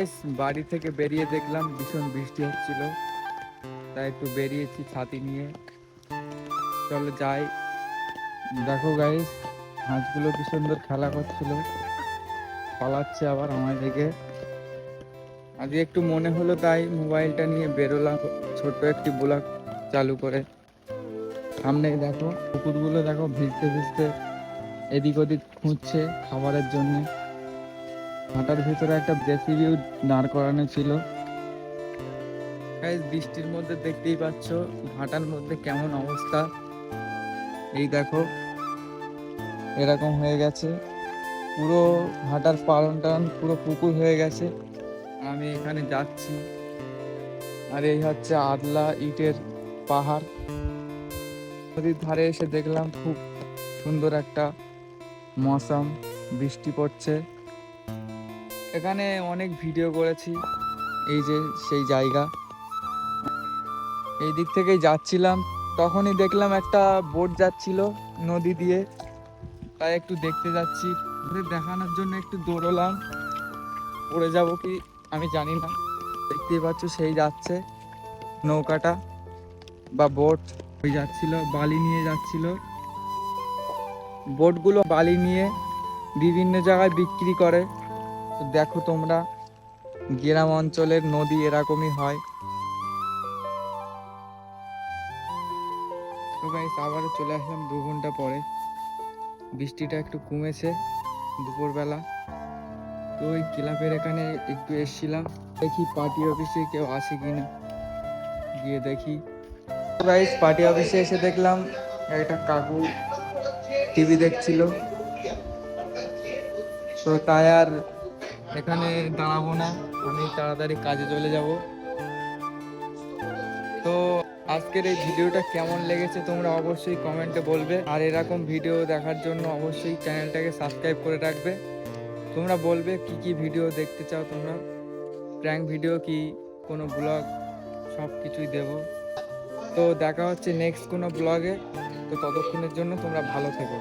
Guys বাড়ি থেকে বেরিয়ে দেখলাম ভীষণ বৃষ্টি হচ্ছিল, তাই একটু বেরিয়েছি ছাতি নিয়ে। চলো যাই। দেখো গাইস, হাঁসগুলো কি সুন্দর খেলা করছিল, পালাচ্ছে আবার আমার দিকে। আজকে একটু মনে হলো তাই মোবাইলটা নিয়ে বেরোলাম, ছোট্ট একটি ব্লগ চালু করে। সামনে দেখো কুকুরগুলো, দেখো ভিজতে ভিজতে এদিক ওদিক খুঁজছে খাবারের জন্য। ভাটার ভিতরে একটা জেসিবিও দাঁড় করানো ছিল। গাইস বৃষ্টির মধ্যে দেখতেই পাচ্ছ ভাটার মধ্যে কেমন অবস্থা। এই দেখো এরকম হয়ে গেছে, পুরো ভাটার পালন টালন পুরো পুকুর হয়ে গেছে। আমি এখানে যাচ্ছি, আর এই হচ্ছে আদলা ইটের পাহাড়। নদীর ধারে এসে দেখলাম খুব সুন্দর একটা মৌসুম, বৃষ্টি পড়ছে। এখানে অনেক ভিডিও করেছি, এই যে সেই জায়গা। এই দিক থেকেই যাচ্ছিলাম, তখনই দেখলাম একটা বোট যাচ্ছিল নদী দিয়ে, তাই একটু দেখতে যাচ্ছি। দেখানোর জন্য একটু দৌড়লাম, পড়ে যাব কি আমি জানি না। দেখতেই পাচ্ছ সেই যাচ্ছে নৌকাটা বা বোট, ওই যাচ্ছিল বালি নিয়ে যাচ্ছিল। বোটগুলো বালি নিয়ে বিভিন্ন জায়গায় বিক্রি করে। তো দেখো তোমরা, গ্রাম অঞ্চলের নদী এরকমই হয়। তো গাইস আবারও চলে আসলাম 2 ঘন্টা পরে, বৃষ্টিটা একটু কমেছে দুপুরবেলা। তো ওই ক্লাবের এখানে একটু এসছিলাম, দেখি পার্টি অফিসে কেউ আসে কিনা, গিয়ে দেখি। গাইস পার্টি অফিসে এসে দেখলাম একটা কাকু টিভি দেখছিল। তো তাই আর এখানে দাঁড়াবো না, আমি তাড়াতাড়ি কাজে চলে যাব। তো আজকের এই ভিডিওটা কেমন লেগেছে তোমরা অবশ্যই কমেন্টে বলবে, আর এরকম ভিডিও দেখার জন্য অবশ্যই চ্যানেলটাকে সাবস্ক্রাইব করে রাখবে। তোমরা বলবে কি কি ভিডিও দেখতে চাও তোমরা, প্র্যাঙ্ক ভিডিও কি কোনো ব্লগ, সব কিছুই দেবো। তো দেখা হচ্ছে নেক্সট কোনো ব্লগে। তো ততক্ষণের জন্য তোমরা ভালো থেকো।